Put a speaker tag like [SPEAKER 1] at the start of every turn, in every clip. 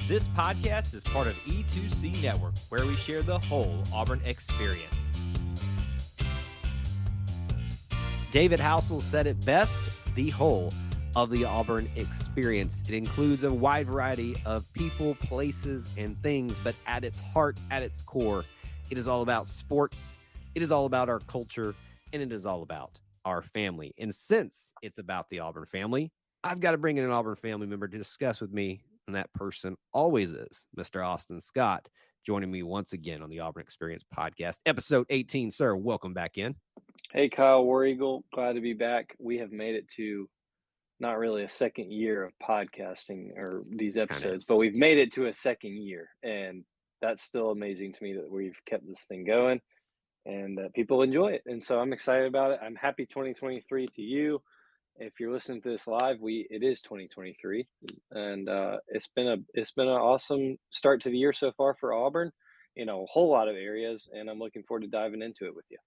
[SPEAKER 1] This podcast is part of E2C Network, where we share the whole Auburn experience. David Housel said it best, the whole of the Auburn experience. It includes a wide variety of people, places, and things, but at its heart, at its core, it is all about sports, it is all about our culture, and it is all about our family. And since it's about the Auburn family, I've got to bring in an Auburn family member to discuss with me, and that person always is Mr. Austin Scott, joining me once again on the Auburn Experience podcast, episode 18. Sir, welcome back in.
[SPEAKER 2] Hey, Kyle, War Eagle, glad to be back. We have made it to not really a second year of podcasting or these episodes, but we've made it to a second year, and that's still amazing to me that we've kept this thing going and that people enjoy it. And so I'm excited about it. I'm happy 2023 to you. If you're listening to this live, it is 2023, and it's been an awesome start to the year so far for Auburn in a whole lot of areas, and I'm looking forward to diving into it with you.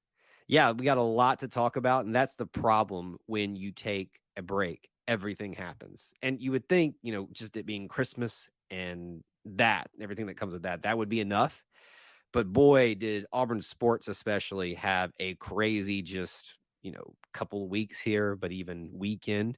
[SPEAKER 1] Yeah, we got a lot to talk about, and that's the problem when you take a break. Everything happens. And you would think, just it being Christmas and everything that comes with that would be enough. But boy, did Auburn sports especially have a crazy couple of weeks here, but even weekend.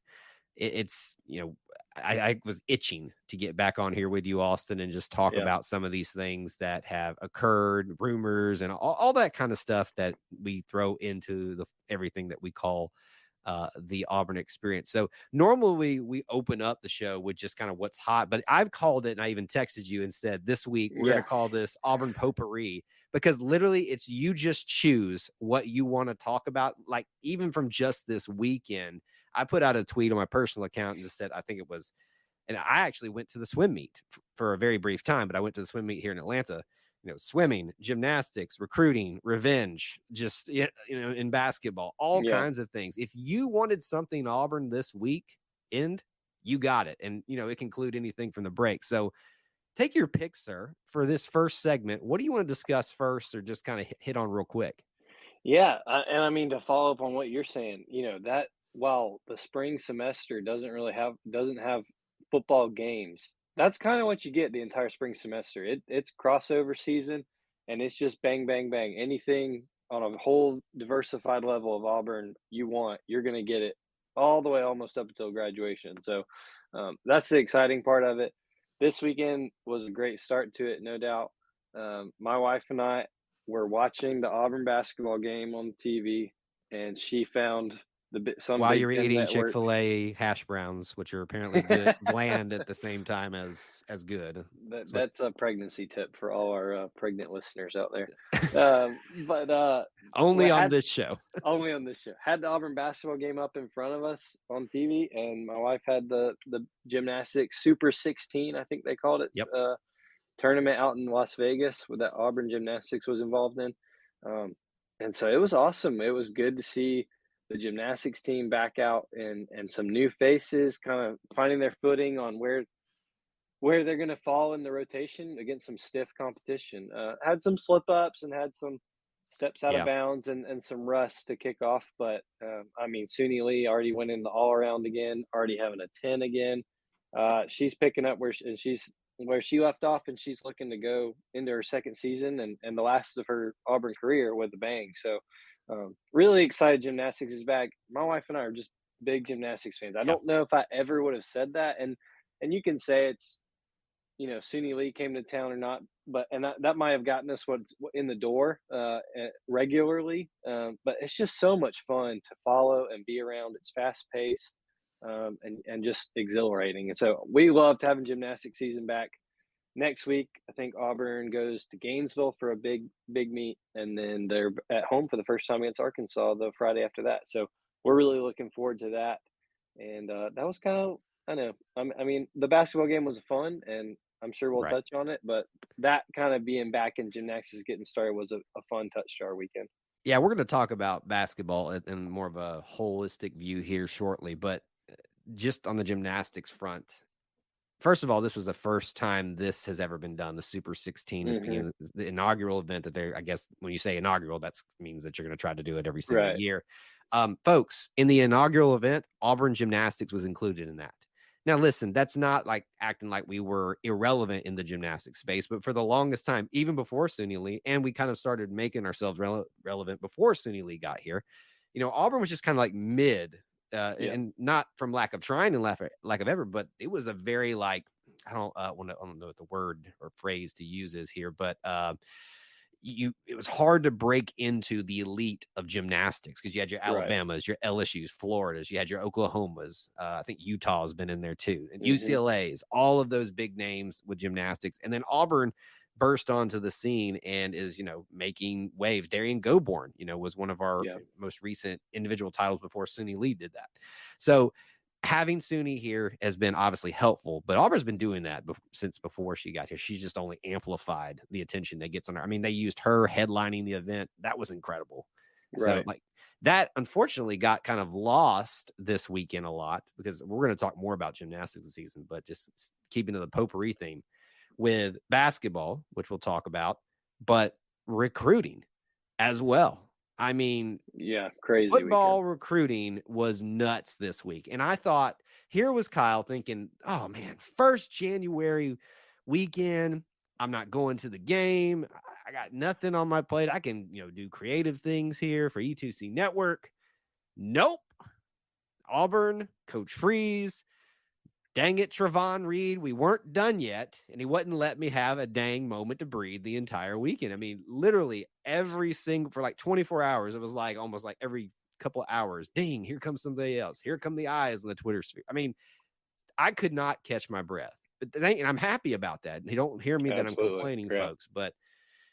[SPEAKER 1] I was itching to get back on here with you, Austin, and just talk about some of these things that have occurred, rumors, and all that kind of stuff that we throw into everything that we call the Auburn experience. So normally we open up the show with just kind of what's hot, but I've called it, and I even texted you and said this week we're going to call this Auburn Potpourri, because literally it's you just choose what you want to talk about. Like even from just this weekend, I put out a tweet on my personal account and just said, I think it was, and I actually went to the swim meet for a very brief time, but I went to the swim meet here in Atlanta. Swimming, gymnastics, recruiting, revenge, just, in basketball, all kinds of things. If you wanted something Auburn this weekend, you got it. And, it can include anything from the break. So take your pick, sir, for this first segment. What do you want to discuss first, or just kind of hit on real quick?
[SPEAKER 2] Yeah. And I mean, to follow up on what you're saying, that while the spring semester doesn't have football games, that's kind of what you get the entire spring semester. It's crossover season, and it's just bang, bang, bang. Anything on a whole diversified level of Auburn you're going to get it all the way almost up until graduation. So that's the exciting part of it. This weekend was a great start to it, no doubt. My wife and I were watching the Auburn basketball game on TV, and she found
[SPEAKER 1] while you're eating Chick-fil-A hash browns, which are apparently good, bland at the same time as good.
[SPEAKER 2] That's a pregnancy tip for all our pregnant listeners out there. But
[SPEAKER 1] only on this show.
[SPEAKER 2] Only on this show. Had the Auburn basketball game up in front of us on TV, and my wife had the gymnastics Super 16, I think they called it, tournament out in Las Vegas that Auburn Gymnastics was involved in. And so it was awesome. It was good to see the gymnastics team back out and some new faces kind of finding their footing on where they're going to fall in the rotation against some stiff competition. Had some slip ups and had some steps out of bounds and some rust to kick off. But Suni Lee already went in the all around again, already having a 10 again. She's picking up where she left off, and she's looking to go into her second season and the last of her Auburn career with a bang. So really excited gymnastics is back. My wife and I are just big gymnastics fans. I don't know if I ever would have said that. And you can say it's, Suni Lee came to town or not, but that might have gotten us what's in the door regularly. But it's just so much fun to follow and be around. It's fast paced and just exhilarating. And so we loved having gymnastics season back. Next week, I think Auburn goes to Gainesville for a big meet, and then they're at home for the first time against Arkansas the Friday after that. So we're really looking forward to that. And that was kind of, I know, the basketball game was fun, and I'm sure we'll touch on it, but that kind of being back in gymnastics getting started was a fun touch to our weekend.
[SPEAKER 1] Yeah, we're going to talk about basketball in more of a holistic view here shortly, but just on the gymnastics front, first of all, this was the first time this has ever been done. The Super 16, the inaugural event that I guess when you say inaugural, that means that you're going to try to do it every single year. Folks, in the inaugural event, Auburn Gymnastics was included in that. Now, listen, that's not like acting like we were irrelevant in the gymnastics space, but for the longest time, even before SUNY Lee, and we kind of started making ourselves relevant before SUNY Lee got here, Auburn was just kind of like mid, and not from lack of trying and lack of effort, but it was a very like, I don't know what the word or phrase to use is here, but it was hard to break into the elite of gymnastics because you had your Alabamas, your LSUs, Floridas, you had your Oklahomas. I think Utah has been in there too, and UCLA's, all of those big names with gymnastics. And then Auburn burst onto the scene and is, making waves. Darian Goborn, was one of our most recent individual titles before SUNY Lee did that. So having SUNY here has been obviously helpful, but Auburn's been doing that since before she got here. She's just only amplified the attention that gets on her. I mean, they used her headlining the event. That was incredible. Right. So like that unfortunately got kind of lost this weekend a lot because we're going to talk more about gymnastics this season, but just keeping to the potpourri theme with basketball, which we'll talk about, but recruiting as well. I mean,
[SPEAKER 2] crazy.
[SPEAKER 1] Football
[SPEAKER 2] weekend.
[SPEAKER 1] Recruiting was nuts this week. And I thought, here was Kyle thinking, oh man, 1st January weekend, I'm not going to the game. I got nothing on my plate. I can, do creative things here for E2C Network. Nope. Auburn, Coach Freeze. Dang it, Trevon Reed, we weren't done yet, and he wouldn't let me have a dang moment to breathe the entire weekend. I mean, literally for like 24 hours, it was like almost like every couple of hours, ding, here comes somebody else. Here come the eyes on the Twitter sphere. I mean, I could not catch my breath. And I'm happy about that. You don't hear me that I'm complaining, folks. But,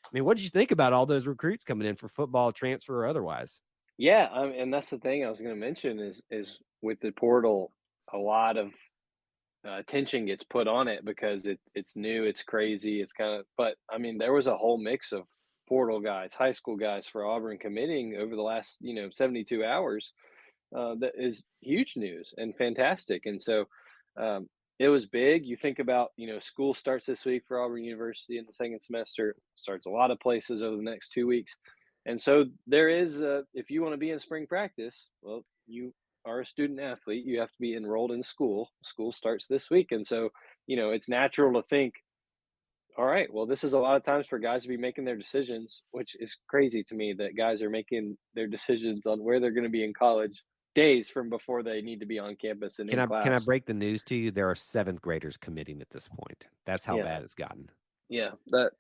[SPEAKER 1] I mean, what did you think about all those recruits coming in for football, transfer, or otherwise?
[SPEAKER 2] Yeah, and that's the thing I was going to mention is with the portal, a lot of attention gets put on it because it's new, it's crazy, but I mean, there was a whole mix of portal guys, high school guys for Auburn committing over the last 72 hours. That is huge news and fantastic. And so it was big. You think about school starts this week for Auburn University in the 2nd semester, starts a lot of places over the next 2 weeks. And so there is if you want to be in spring practice, well, you are a student athlete, you have to be enrolled in school. School starts this week. And so, it's natural to think, all right, well, this is a lot of times for guys to be making their decisions, which is crazy to me that guys are making their decisions on where they're going to be in college days from before they need to be on campus and in class.
[SPEAKER 1] Can I break the news to you? There are 7th graders committing at this point. That's how bad it's gotten.
[SPEAKER 2] Yeah. That,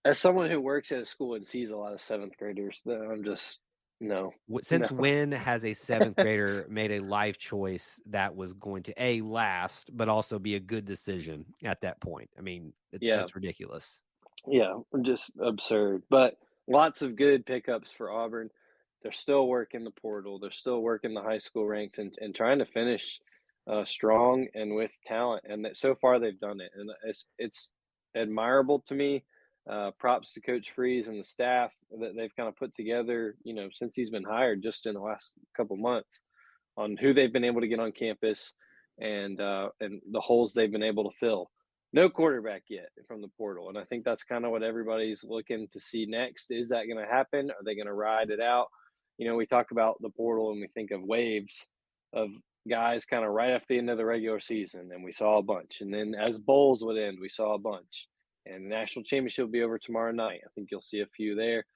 [SPEAKER 2] as someone who works at a school and sees a lot of 7th graders, I'm just, no.
[SPEAKER 1] Since when has a 7th grader made a life choice that was going to last, but also be a good decision at that point? I mean, that's ridiculous.
[SPEAKER 2] Yeah, just absurd. But lots of good pickups for Auburn. They're still working the portal. They're still working the high school ranks and trying to finish strong and with talent. And so far they've done it, and it's admirable to me. Props to Coach Freeze and the staff that they've kind of put together, since he's been hired just in the last couple months on who they've been able to get on campus and the holes they've been able to fill. No quarterback yet from the portal. And I think that's kind of what everybody's looking to see next. Is that going to happen? Are they going to ride it out? We talk about the portal and we think of waves of guys kind of right after the end of the regular season. And we saw a bunch. And then as bowls would end, we saw a bunch. And the national championship will be over tomorrow night. I think you'll see a few there.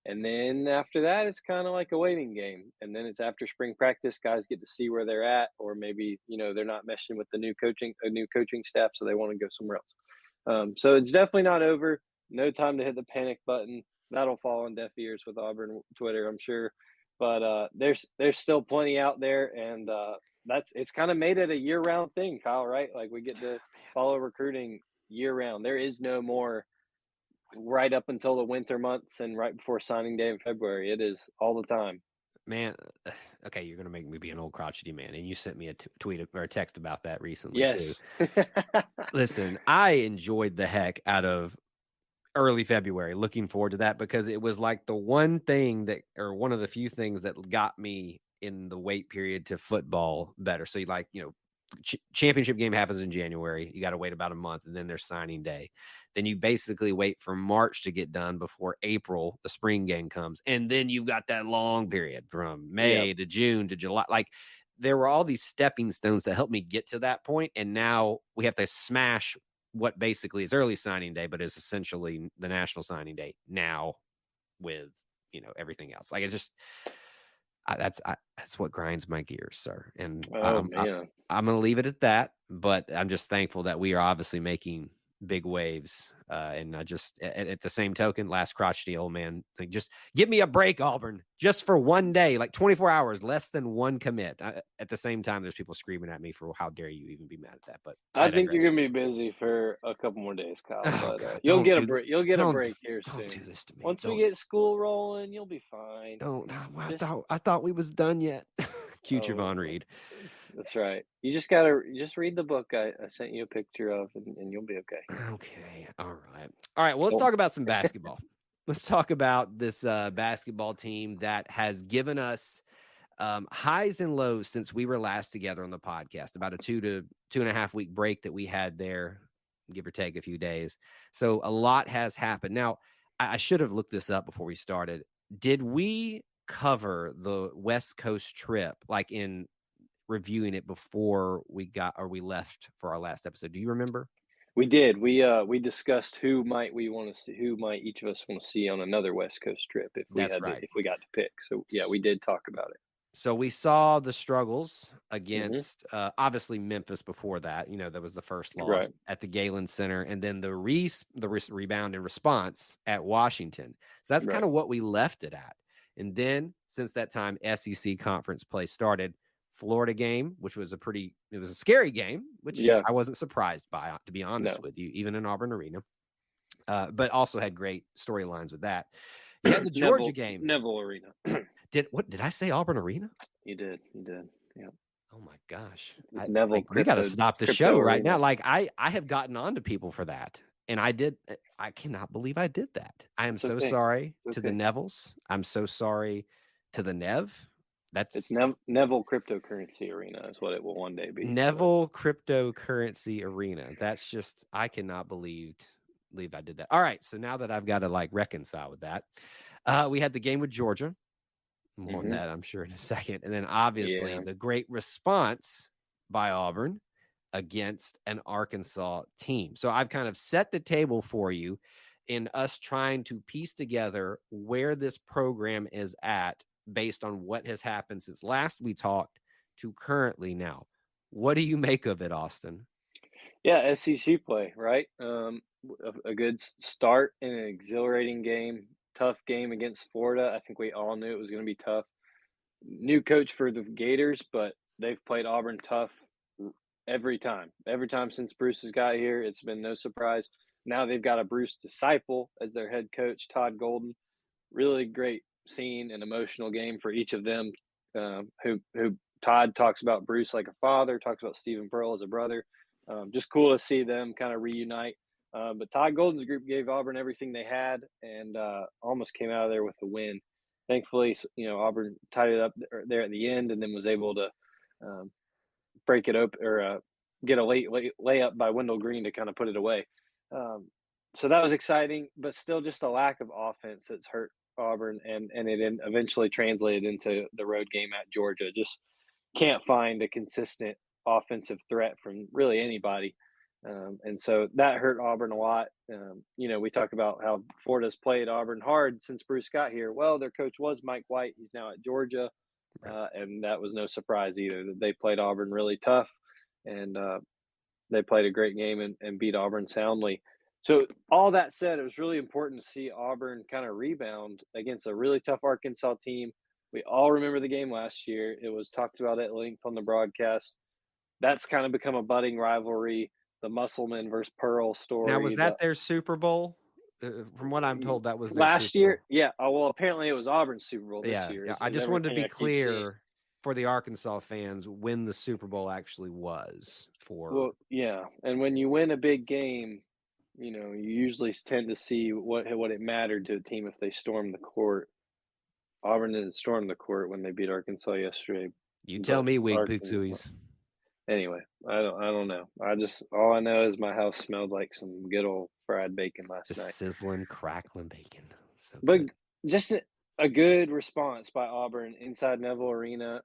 [SPEAKER 2] And then after that, it's kind of like a waiting game. And then it's after spring practice, guys get to see where they're at, or maybe, they're not meshing with a new coaching staff, so they want to go somewhere else. So it's definitely not over. No time to hit the panic button. That'll fall on deaf ears with Auburn Twitter, I'm sure. But there's still plenty out there, and it's kind of made it a year-round thing, Kyle, right? Like we get to follow recruiting year-round. There is no more right up until the winter months and right before signing day in February. It is all the time.
[SPEAKER 1] Man, okay, you're going to make me be an old crotchety man, and you sent me a tweet or a text about that recently,
[SPEAKER 2] yes.
[SPEAKER 1] too. Listen, I enjoyed the heck out of early February, looking forward to that, because it was like the one of the few things that got me in the wait period to football better. So championship game happens in January. You got to wait about a month, and then there's signing day. Then you basically wait for March to get done before April, the spring game comes. And then you've got that long period from May to June to July. Like there were all these stepping stones that helped me get to that point, and now we have to smash what basically is early signing day, but is essentially the national signing day now with, you know, everything else. Like, it's just that's what grinds my gears, sir. And I'm gonna leave it at that. But I'm just thankful that we are obviously making big waves. And I just, at the same token, last crotchety old man, like, just give me a break, Auburn, just for one day, like 24 hours, less than one commit. At the same time, there's people screaming at me for how dare you even be mad at that. But
[SPEAKER 2] I think you're gonna be busy for a couple more days, Kyle.
[SPEAKER 1] Oh,
[SPEAKER 2] but
[SPEAKER 1] God,
[SPEAKER 2] you'll get a break. You'll get a break here soon.
[SPEAKER 1] Don't do this to me.
[SPEAKER 2] Once we get school rolling, you'll be fine.
[SPEAKER 1] I thought we was done yet. Cue Javon Reed.
[SPEAKER 2] That's right. You just gotta read the book I sent you a picture of, and you'll be okay.
[SPEAKER 1] Okay. All right. Well, let's talk about some basketball. Let's talk about this basketball team that has given us highs and lows since we were last together on the podcast. About a 2 to 2.5 week break that we had there, give or take a few days. So a lot has happened. Now, I should have looked this up before we started. Did we cover the West Coast trip, like in reviewing it before we left for our last episode? Do you remember?
[SPEAKER 2] We did. We discussed who might each of us want to see on another West Coast trip if we got to pick. So yeah, we did talk about it.
[SPEAKER 1] So we saw the struggles against obviously Memphis before that. You know, that was the first loss at the Galen Center, and then the rebound and response at Washington. So that's kind of what we left it at. And then since that time, SEC conference play started. Florida game, which was it was a scary game, which I wasn't surprised by, to be honest with you, even in Auburn Arena. But also had great storylines with that. You had the Georgia game.
[SPEAKER 2] Neville Arena.
[SPEAKER 1] Did I say Auburn Arena?
[SPEAKER 2] You did. Yeah.
[SPEAKER 1] Oh my gosh.
[SPEAKER 2] We
[SPEAKER 1] got to stop the show right now. Like, I have gotten on to people for that. And I cannot believe I did that. I am so sorry to the Nevilles. I'm so sorry to the Nev.
[SPEAKER 2] It's Neville Cryptocurrency Arena is what it will one day be.
[SPEAKER 1] Neville Cryptocurrency Arena. That's just, I cannot believe I did that. All right. So now that I've got to reconcile with that, we had the game with Georgia. More on that, I'm sure, in a second. And then obviously the great response by Auburn against an Arkansas team. So I've kind of set the table for you in us trying to piece together where this program is at based on what has happened since last we talked to currently now. What do you make of it, Austin?
[SPEAKER 2] Yeah, SEC play, right? A good start in an exhilarating game. Tough game against Florida. I think we all knew it was going to be tough. New coach for the Gators, but they've played Auburn tough every time. Every time since Bruce has got here, it's been no surprise. Now they've got a Bruce disciple as their head coach, Todd Golden. Really great scene and emotional game for each of them. Who Todd talks about Bruce like a father, talks about Stephen Pearl as a brother. Just cool to see them kind of reunite. But Todd Golden's group gave Auburn everything they had and almost came out of there with a win. Thankfully, Auburn tied it up there at the end and then was able to break it open or get a late layup by Wendell Green to kind of put it away. So that was exciting, but still just a lack of offense that's hurt Auburn, and it eventually translated into the road game at Georgia. Just can't find a consistent offensive threat from really anybody. And so that hurt Auburn a lot. We talk about how Florida's played Auburn hard since Bruce got here. Well, their coach was Mike White. He's now at Georgia. And that was no surprise either. They played Auburn really tough, and they played a great game and beat Auburn soundly. So all that said, it was really important to see Auburn kind of rebound against a really tough Arkansas team. We all remember the game last year. It was talked about at length on the broadcast. That's kind of become a budding rivalry. The Musselman versus Pearl story.
[SPEAKER 1] Now, was that their Super Bowl? From what I'm told, that was their
[SPEAKER 2] last
[SPEAKER 1] Super
[SPEAKER 2] year.
[SPEAKER 1] Bowl.
[SPEAKER 2] Yeah. Well, apparently it was Auburn's Super Bowl this year.
[SPEAKER 1] Yeah. I just wanted to be clear for the Arkansas fans when the Super Bowl actually was for.
[SPEAKER 2] Well, yeah. And when you win a big game, you usually tend to see what it mattered to a team if they stormed the court. Auburn didn't storm the court when they beat Arkansas yesterday.
[SPEAKER 1] You tell me, Wig Pixuis.
[SPEAKER 2] Anyway, I don't know. All I know is my house smelled like some good old fried bacon last night.
[SPEAKER 1] Sizzling, crackling bacon.
[SPEAKER 2] So but just a good response by Auburn inside Neville Arena.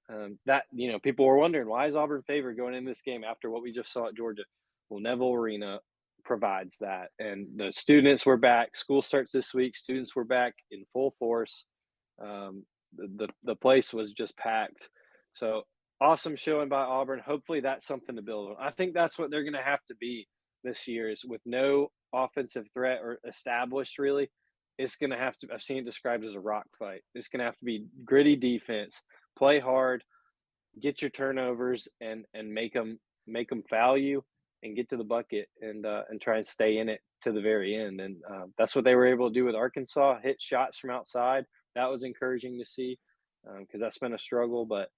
[SPEAKER 2] That people were wondering, why is Auburn favored going in this game after what we just saw at Georgia? Well, Neville Arena provides that, and the students were back. School starts this week. Students were back in full force. The place was just packed. So awesome showing by Auburn. Hopefully that's something to build on. I think that's what they're going to have to be this year, is with no offensive threat or established really. It's going to have to, I've seen it described as a rock fight. It's going to have to be gritty defense, play hard, get your turnovers, and make them foul you and get to the bucket, and try and stay in it to the very end. And that's what they were able to do with Arkansas. Hit shots from outside. That was encouraging to see, because that's been a struggle. But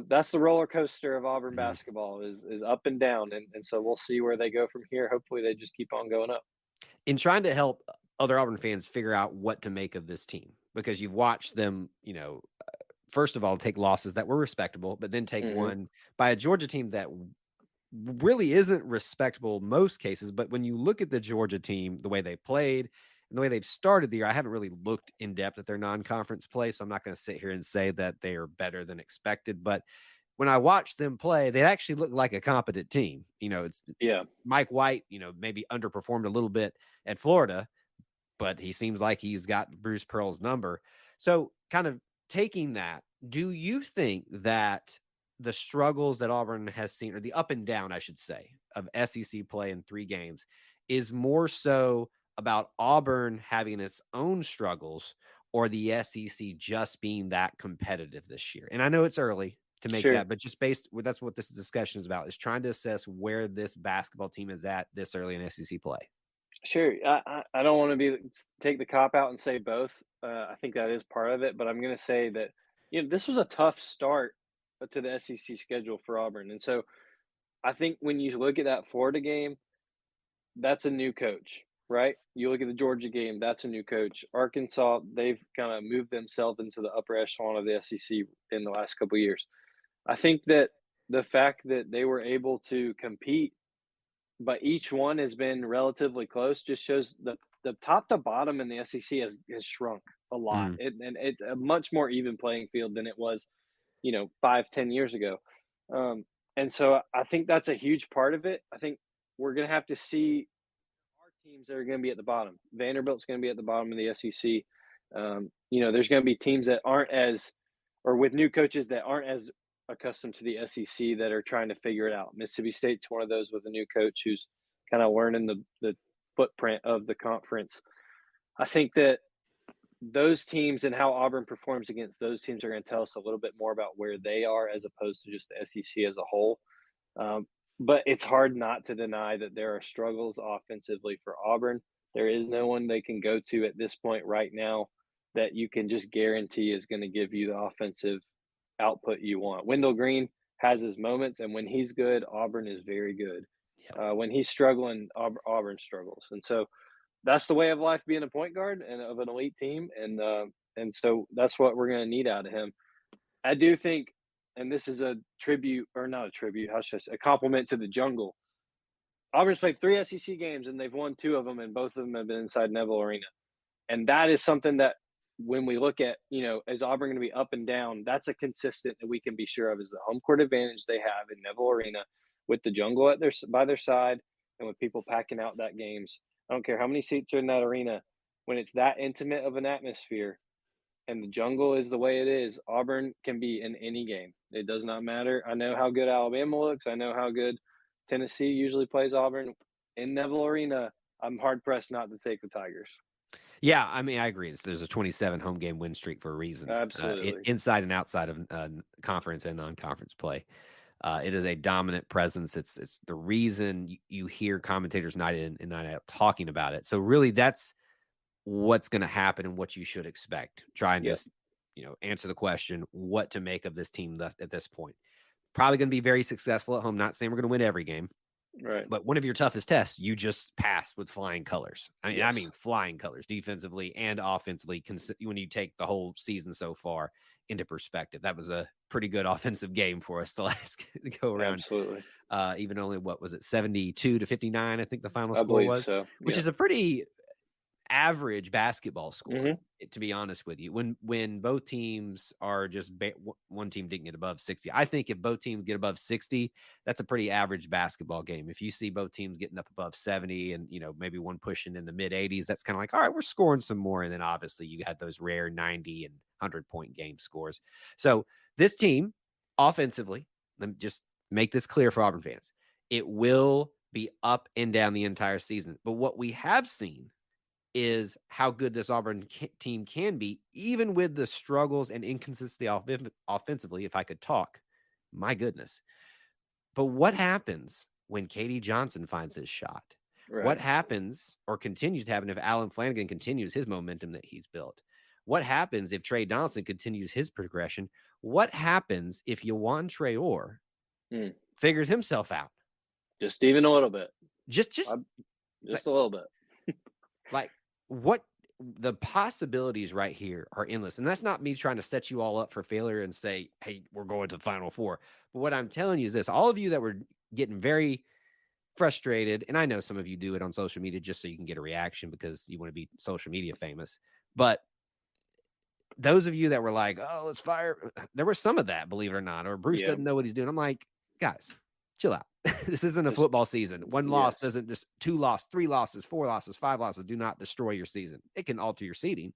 [SPEAKER 2] that's the roller coaster of Auburn basketball, is up and down, and so we'll see where they go from here. Hopefully, they just keep on going up.
[SPEAKER 1] In trying to help other Auburn fans figure out what to make of this team, because you've watched them, first of all, take losses that were respectable, but then take one by a Georgia team that really isn't respectable most cases. But when you look at the Georgia team, the way they played and the way they've started the year, I haven't really looked in depth at their non-conference play, so I'm not going to sit here and say that they are better than expected. But when I watched them play, they actually look like a competent team. It's Mike White, maybe underperformed a little bit at Florida, but he seems like he's got Bruce Pearl's number. So kind of taking that, do you think that the struggles that Auburn has seen, or the up and down, I should say, of SEC play in 3 games is more so about Auburn having its own struggles, or the SEC just being that competitive this year? And I know it's early to make that, but just that's what this discussion is about, is trying to assess where this basketball team is at this early in SEC play.
[SPEAKER 2] Sure. I don't want to take the cop out and say both. I think that is part of it, but I'm going to say that this was a tough start to the SEC schedule for Auburn, and so I think when you look at that Florida game, that's a new coach, right? You look at the Georgia game, that's a new coach. Arkansas, they've kind of moved themselves into the upper echelon of the SEC in the last couple of years. I think that the fact that they were able to compete, but each one has been relatively close, just shows the top to bottom in the SEC has shrunk a lot. And it's a much more even playing field than it was, 5-10 years ago. And so I think that's a huge part of it. I think we're going to have to see our teams that are going to be at the bottom. Vanderbilt's going to be at the bottom of the SEC. There's going to be teams that aren't or with new coaches that aren't as accustomed to the SEC, that are trying to figure it out. Mississippi State's one of those with a new coach who's kind of learning the footprint of the conference. I think that those teams and how Auburn performs against those teams are going to tell us a little bit more about where they are, as opposed to just the SEC as a whole. But it's hard not to deny that there are struggles offensively for Auburn. There is no one they can go to at this point right now that you can just guarantee is going to give you the offensive output you want. Wendell Green has his moments, and when he's good, Auburn is very good. When he's struggling, Auburn struggles. And so that's the way of life being a point guard and of an elite team. And so that's what we're going to need out of him. I do think, and this is a tribute, or not a tribute, how should I say, a compliment to the jungle. Auburn's played 3 SEC games, and they've won 2 of them, and both of them have been inside Neville Arena. And that is something that, when we look at, is Auburn going to be up and down, that's a consistent that we can be sure of, is the home court advantage they have in Neville Arena, with the jungle by their side, and with people packing out that games. I don't care how many seats are in that arena. When it's that intimate of an atmosphere and the jungle is the way it is, Auburn can be in any game. It does not matter. I know how good Alabama looks. I know how good Tennessee usually plays Auburn. In Neville Arena, I'm hard-pressed not to take the Tigers.
[SPEAKER 1] Yeah, I mean, I agree. There's a 27 home game win streak for a reason.
[SPEAKER 2] Absolutely.
[SPEAKER 1] Inside and outside of conference and non-conference play. It is a dominant presence. It's the reason you hear commentators night in and night out talking about it. So really, that's what's going to happen and what you should expect. Trying to, answer the question, what to make of this team at this point. Probably going to be very successful at home. Not saying we're going to win every game.
[SPEAKER 2] Right.
[SPEAKER 1] But one of your toughest tests, you just passed with flying colors. I mean, flying colors, defensively and offensively, when you take the whole season so far into perspective. That was a pretty good offensive game for us the last go around.
[SPEAKER 2] Absolutely.
[SPEAKER 1] Even only, what was it, 72-59, I think the final score was,
[SPEAKER 2] so.
[SPEAKER 1] Which is a pretty average basketball score,
[SPEAKER 2] Mm-hmm.
[SPEAKER 1] to be honest with you. When both teams are just one team didn't get above 60. I think if both teams get above 60, that's a pretty average basketball game. If you see both teams getting up above 70 and, you know, maybe one pushing in the mid 80s, that's kind of like, all right, we're scoring some more. And then obviously you had those rare 90 and 100-point game scores. So this team offensively, let me just make this clear for Auburn fans. It will be up and down the entire season. But what we have seen is how good this Auburn team can be, even with the struggles and inconsistency offensively, if I could talk. My goodness. But what happens when Katie Johnson finds his shot? Right. What happens or continues to happen if Alan Flanagan continues his momentum that he's built? What happens if Trey Donaldson continues his progression? What happens if Yawan Traore figures himself out?
[SPEAKER 2] Just even a little bit.
[SPEAKER 1] Just
[SPEAKER 2] a little bit.
[SPEAKER 1] Like, what the possibilities right here are endless. And that's not me trying to set you all up for failure and say, hey, we're going to the Final Four. But what I'm telling you is this: all of you that were getting very frustrated, and I know some of you do it on social media just so you can get a reaction because you want to be social media famous. But those of you that were like, oh, let's fire, there was some of that, believe it or not, or Bruce doesn't know what he's doing. I'm like, guys, chill out. This isn't a football season. One loss doesn't just 2 losses, 3 losses, 4 losses, 5 losses do not destroy your season. It can alter your seeding.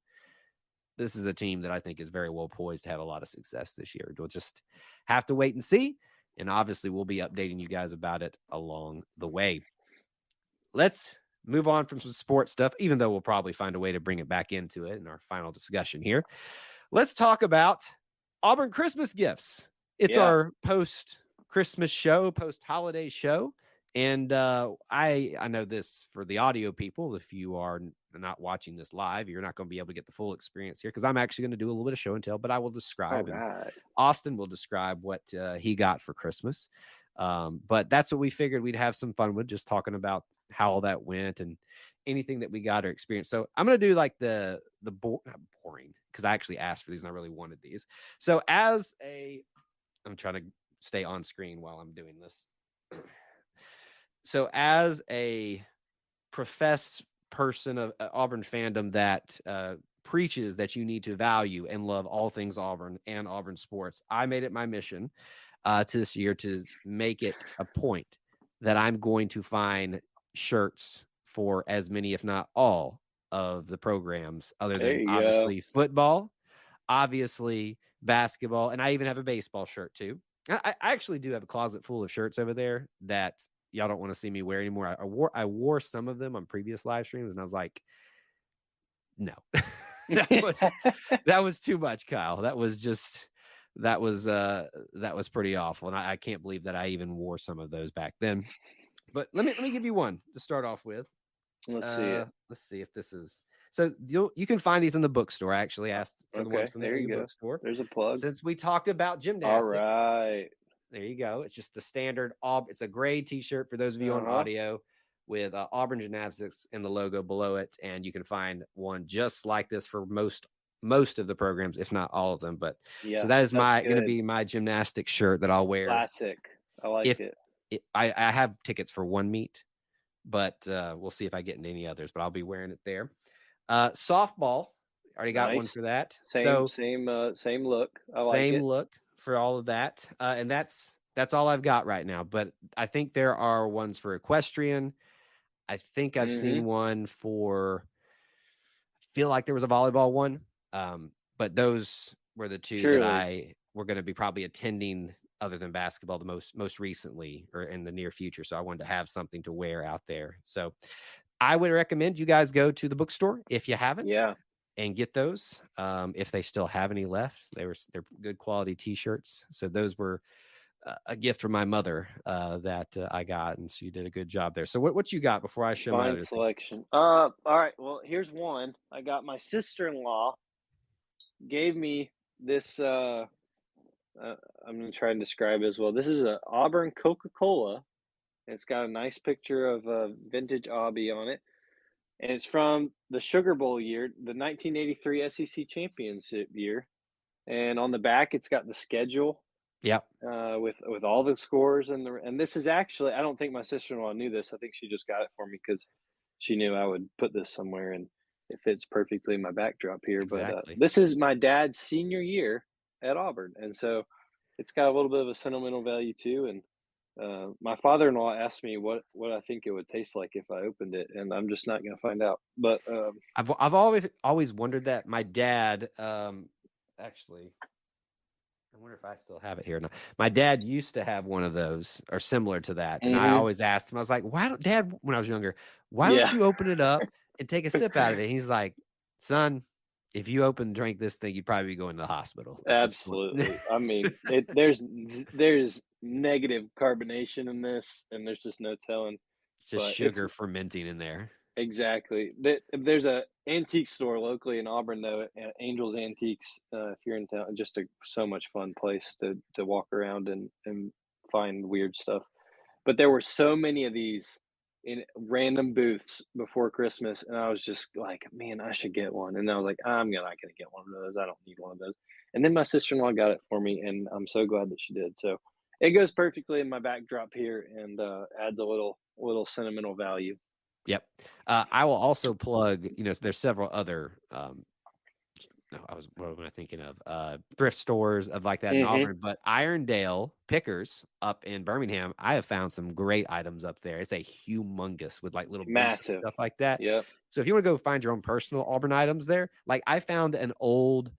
[SPEAKER 1] This is a team that I think is very well poised to have a lot of success this year. We'll just have to wait and see. And obviously we'll be updating you guys about it along the way. Let's move on from some sports stuff, even though we'll probably find a way to bring it back into it in our final discussion here. Let's talk about Auburn Christmas gifts. It's our post-Christmas show, post-holiday show. And I know this for the audio people. If you are not watching this live, you're not going to be able to get the full experience here because I'm actually going to do a little bit of show and tell, but I will describe. And Austin will describe what he got for Christmas. But that's what we figured we'd have some fun with, just talking about how all that went and anything that we got or experienced. So I'm going to do like the boring, because I actually asked for these and I really wanted these. So I'm trying to stay on screen while I'm doing this. So as a professed person of Auburn fandom that preaches that you need to value and love all things Auburn and Auburn sports, I made it my mission to this year to make it a point that I'm going to find shirts for as many, if not all, of the programs other than obviously football, obviously basketball, and I even have a baseball shirt too. I actually do have a closet full of shirts over there that y'all don't want to see me wear anymore. I wore some of them on previous live streams, and I was like, no, that was too much, Kyle. That was pretty awful, and I can't believe that I even wore some of those back then. But let me give you one to start off with.
[SPEAKER 2] Let's see it.
[SPEAKER 1] Let's see if this is so. You can find these in the bookstore. I actually asked for the ones from the bookstore.
[SPEAKER 2] There's a plug.
[SPEAKER 1] Since we talked about gymnastics,
[SPEAKER 2] all right.
[SPEAKER 1] There you go. It's just the standard. It's a gray T-shirt for those of you on audio with Auburn Gymnastics and the logo below it, and you can find one just like this for most of the programs, if not all of them. But so that is going to be my gymnastics shirt that I'll wear.
[SPEAKER 2] Classic. I like it.
[SPEAKER 1] I have tickets for one meet, but we'll see if I get into any others. But I'll be wearing it there. Softball, already got one for that.
[SPEAKER 2] Same look. I like
[SPEAKER 1] same
[SPEAKER 2] it.
[SPEAKER 1] Look for all of that, and that's all I've got right now. But I think there are ones for equestrian. I think I've seen one for. I feel like there was a volleyball one, but those were the two that we're going to be probably attending, other than basketball, the most recently or in the near future. So I wanted to have something to wear out there. So I would recommend you guys go to the bookstore if you haven't, and get those. If they still have any left, they're good quality T-shirts. So those were a gift from my mother that I got, and she did a good job there. So what you got before I show my other
[SPEAKER 2] selection? All right. Well, here's one. I got my sister-in-law gave me this. I'm going to try and describe it as well. This is an Auburn Coca-Cola. It's got a nice picture of a vintage Aubie on it. And it's from the Sugar Bowl year, the 1983 SEC championship year. And on the back, it's got the schedule.
[SPEAKER 1] Yep.
[SPEAKER 2] With all the scores. And this is actually, I don't think my sister-in-law knew this. I think she just got it for me because she knew I would put this somewhere. And it fits perfectly in my backdrop here. But
[SPEAKER 1] Exactly.
[SPEAKER 2] this is my dad's senior year at Auburn, and so it's got a little bit of a sentimental value too. And my father-in-law asked me what I think it would taste like if I opened it, and I'm just not going to find out. But
[SPEAKER 1] I've always wondered that. My dad, actually, I wonder if I still have it here or not. My dad used to have one of those or similar to that, and I
[SPEAKER 2] mhm,
[SPEAKER 1] always asked him. I was like, "Why don't Dad?" When I was younger, why don't
[SPEAKER 2] yeah,
[SPEAKER 1] you open it up and take a sip out of it? And he's like, "Son, if you open and drink this thing, you'd probably be going to the hospital at this point."
[SPEAKER 2] absolutely. I mean, there's negative carbonation in this, and there's just no telling.
[SPEAKER 1] It's just
[SPEAKER 2] But it's
[SPEAKER 1] sugar fermenting in there.
[SPEAKER 2] exactly. There's a antique store locally in Auburn, though, Angel's Antiques. If you're in town, just so much fun place to walk around and find weird stuff. But there were so many of these in random booths before Christmas, and I was just like, man, I should get one. And I was like, not gonna get one of those. I don't need one of those. And then my sister-in-law got it for me, and I'm so glad that she did. So it goes perfectly in my backdrop here, and adds a little sentimental value.
[SPEAKER 1] Yep. I will also plug. There's several other. No, what am I thinking of? Thrift stores of like that in
[SPEAKER 2] Hmm.
[SPEAKER 1] Auburn, but Irondale Pickers up in Birmingham, I have found some great items up there. It's a humongous with like little booths and
[SPEAKER 2] Massive.
[SPEAKER 1] stuff like that.
[SPEAKER 2] Yep.
[SPEAKER 1] So if you want to go find your own personal Auburn items there, like I found an old,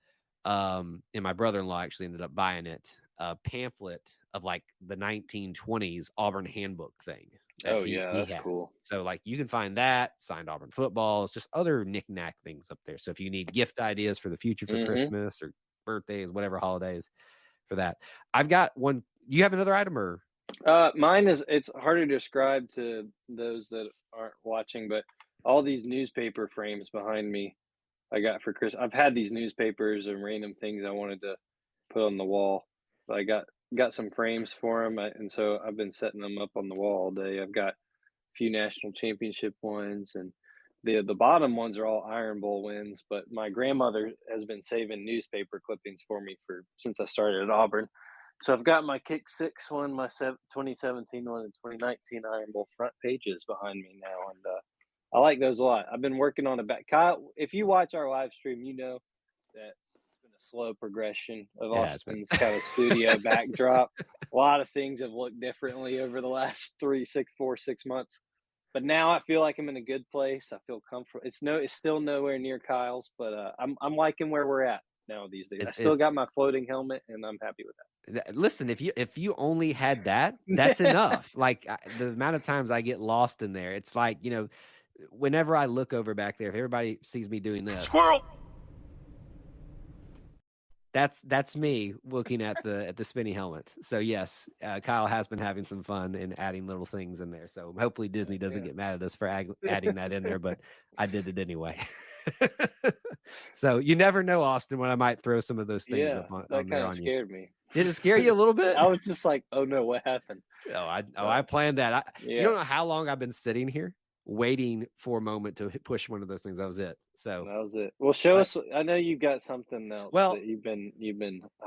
[SPEAKER 1] and my brother-in-law actually ended up buying it, a pamphlet of like the 1920s Auburn handbook thing that
[SPEAKER 2] Oh
[SPEAKER 1] he
[SPEAKER 2] yeah,
[SPEAKER 1] he
[SPEAKER 2] that's
[SPEAKER 1] had.
[SPEAKER 2] cool.
[SPEAKER 1] So like you can find that, signed Auburn football, it's just other knick-knack things up there. So if you need gift ideas for the future for
[SPEAKER 2] Hmm.
[SPEAKER 1] Christmas or birthdays, whatever holidays for that. I've got one. You have another item or
[SPEAKER 2] Mine is it's harder to describe to those that aren't watching, but all these newspaper frames behind me I got for Chris. I've had these newspapers and random things I wanted to put on the wall, but I got some frames for them, and so I've been setting them up on the wall all day. I've got a few national championship ones, and the bottom ones are all Iron Bowl wins. But my grandmother has been saving newspaper clippings for me for since I started at Auburn. So I've got my Kick Six one, my 2017 one, and 2019 Iron Bowl front pages behind me now, and I like those a lot. I've been working on a back. Kyle, if you watch our live stream, you know that it's been a slow progression of
[SPEAKER 1] it has been.
[SPEAKER 2] Austin's kind of studio backdrop. A lot of things have looked differently over the last 6 months. But now I feel like I'm in a good place. I feel comfortable. It's still nowhere near Kyle's, but I'm liking where we're at now these days. I
[SPEAKER 1] It's
[SPEAKER 2] still
[SPEAKER 1] it's
[SPEAKER 2] got my floating helmet, and I'm happy with
[SPEAKER 1] listen, if you only had that, that's
[SPEAKER 2] that.
[SPEAKER 1] enough. Like the amount of times I get lost in there, it's like, whenever I look over back there, if everybody sees me doing this,
[SPEAKER 3] Squirrel.
[SPEAKER 1] that's me looking at the spinny helmet. So yes, Kyle has been having some fun and adding little things in there. So hopefully Disney doesn't
[SPEAKER 2] Yeah.
[SPEAKER 1] get mad at us for adding that in there, but I did it anyway. So you never know, Austin, when I might throw some of those things
[SPEAKER 2] Yeah,
[SPEAKER 1] up on,
[SPEAKER 2] that
[SPEAKER 1] on there
[SPEAKER 2] kind of
[SPEAKER 1] on you.
[SPEAKER 2] scared me.
[SPEAKER 1] Did it scare you a little bit?
[SPEAKER 2] I was just like, "Oh no, what happened?"
[SPEAKER 1] I planned that. You don't
[SPEAKER 2] Yeah,
[SPEAKER 1] know how long I've been sitting here waiting for a moment to push one of those things. That was it. So,
[SPEAKER 2] that was it. Well, show
[SPEAKER 1] uh,
[SPEAKER 2] us. I know you've got something else
[SPEAKER 1] well,
[SPEAKER 2] that you've been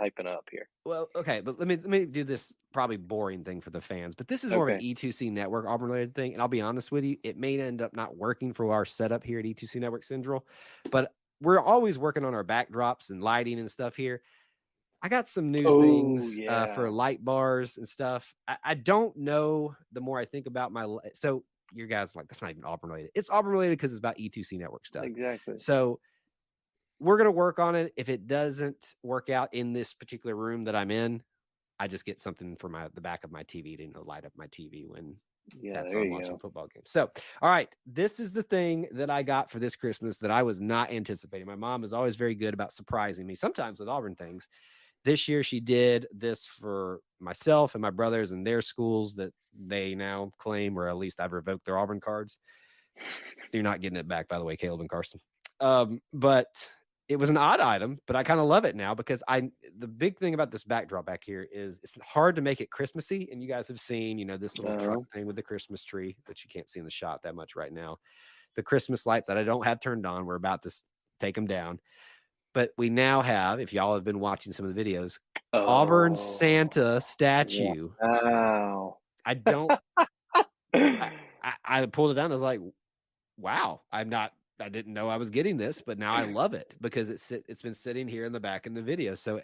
[SPEAKER 2] hyping up here.
[SPEAKER 1] okay, but let me do this probably boring thing for the fans. But this is more of an
[SPEAKER 2] Okay.
[SPEAKER 1] E2C network Auburn related thing, and I'll be honest with you, it may end up not working for our setup here at E2C Network Central, but we're always working on our backdrops and lighting and stuff here. I got some new
[SPEAKER 2] Oh
[SPEAKER 1] things for
[SPEAKER 2] yeah.
[SPEAKER 1] light bars and stuff. I don't know. The more I think about so your guys are like, that's not even Auburn related. It's Auburn related because it's about E2C network stuff.
[SPEAKER 2] Exactly.
[SPEAKER 1] So we're gonna work on it. If it doesn't work out in this particular room that I'm in, I just get something for the back of my TV to light up my TV when
[SPEAKER 2] Yeah,
[SPEAKER 1] that's
[SPEAKER 2] there
[SPEAKER 1] on
[SPEAKER 2] you
[SPEAKER 1] watching
[SPEAKER 2] go.
[SPEAKER 1] football games. So, all right, this is the thing that I got for this Christmas that I was not anticipating. My mom is always very good about surprising me, sometimes with Auburn things. This year, she did this for myself and my brothers and their schools that they now claim, or at least I've revoked their Auburn cards. You're not getting it back, by the way, Caleb and Carson. But it was an odd item, but I kind of love it now because the big thing about this backdrop back here is it's hard to make it Christmassy. And you guys have seen, this little truck thing with the Christmas tree that you can't see in the shot that much right now. The Christmas lights that I don't have turned on, we're about to take them down. But we now have, if y'all have been watching some of the videos, Auburn Santa statue.
[SPEAKER 2] Wow.
[SPEAKER 1] I pulled it down. I was like, wow, I'm not I didn't know I was getting this, but now I love it because it's been sitting here in the back in the video. So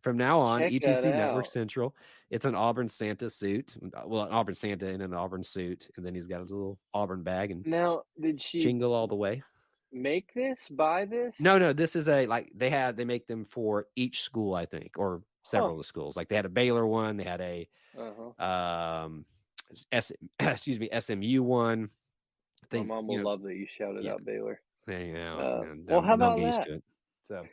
[SPEAKER 1] from now on,
[SPEAKER 2] Check
[SPEAKER 1] ETC
[SPEAKER 2] that
[SPEAKER 1] Network
[SPEAKER 2] out.
[SPEAKER 1] Central, it's an Auburn Santa suit. Well, an Auburn Santa in an Auburn suit. And then he's got his little Auburn bag and
[SPEAKER 2] Now, did she
[SPEAKER 1] jingle all the way.
[SPEAKER 2] make this, buy this?
[SPEAKER 1] No, this is they make them for each school, I think, or several of the schools. Like they had a Baylor one, they had a SMU one.
[SPEAKER 2] My mom will love that you shouted out Baylor.
[SPEAKER 1] Well,
[SPEAKER 2] how about
[SPEAKER 1] get used
[SPEAKER 2] that?
[SPEAKER 1] to it. So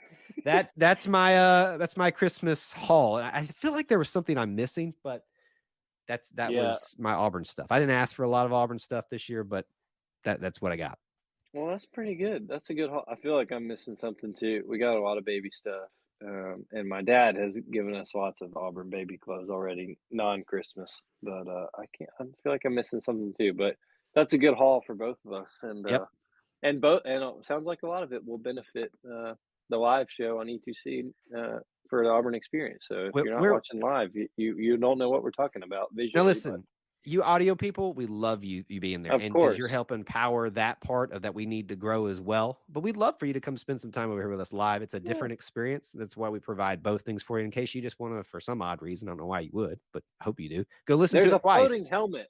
[SPEAKER 1] that's my Christmas haul. I feel like there was something I'm missing, but that was my Auburn stuff. I didn't ask for a lot of Auburn stuff this year, but that's what I got.
[SPEAKER 2] Well, that's pretty good. That's a good haul. I feel like I'm missing something too. We got a lot of baby stuff. And my dad has given us lots of Auburn baby clothes already, non-Christmas. But I feel like I'm missing something too. But that's a good haul for both of us. And and it sounds like a lot of it will benefit the live show on E2C for the Auburn experience. So if you're not watching live, you don't know what we're talking about visually.
[SPEAKER 1] Now listen, you audio people, we love you being there.
[SPEAKER 2] Of course.
[SPEAKER 1] Because you're helping power that part of that we need to grow as well. But we'd love for you to come spend some time over here with us live. It's a different experience. That's why we provide both things for you in case you just want to, for some odd reason, I don't know why you would, but I hope you do. Go listen to it twice.
[SPEAKER 2] There's a floating helmet.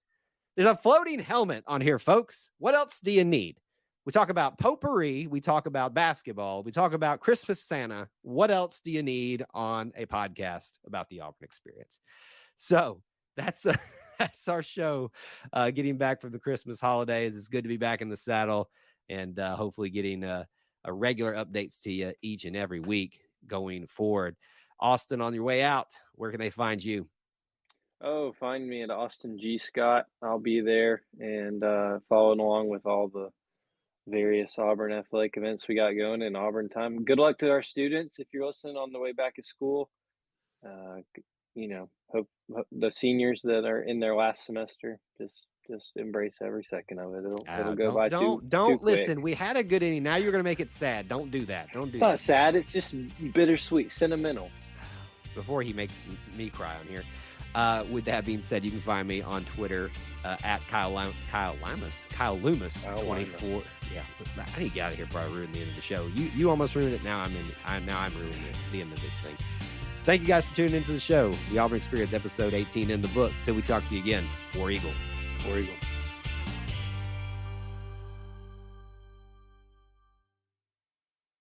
[SPEAKER 1] There's a floating helmet on here, folks. What else do you need? We talk about potpourri. We talk about basketball. We talk about Christmas Santa. What else do you need on a podcast about the Auburn experience? So that's our show. Getting back from the Christmas holidays. It's good to be back in the saddle and hopefully getting a regular updates to you each and every week going forward. Austin, on your way out, where can they find you?
[SPEAKER 2] Oh, find me at Austin G. Scott. I'll be there and following along with all the various Auburn athletic events we got going in Auburn time. Good luck to our students if you're listening on the way back to school. Hope the seniors that are in their last semester just embrace every second of it. It'll go by too
[SPEAKER 1] listen.
[SPEAKER 2] quick.
[SPEAKER 1] We had a good inning. Now you're going to make it sad. Don't do that.
[SPEAKER 2] It's not sad. It's just bittersweet, sentimental.
[SPEAKER 1] Before he makes me cry on here. With that being said, you can find me on Twitter at Kyle Loomis 24. Yeah, I need to get out of here before I ruin the end of the show. You almost ruined it. Now I'm ruining the end of this thing. Thank you guys for tuning into the show. The Auburn Experience, episode 18 in the books. Till we talk to you again. War Eagle.
[SPEAKER 2] War Eagle.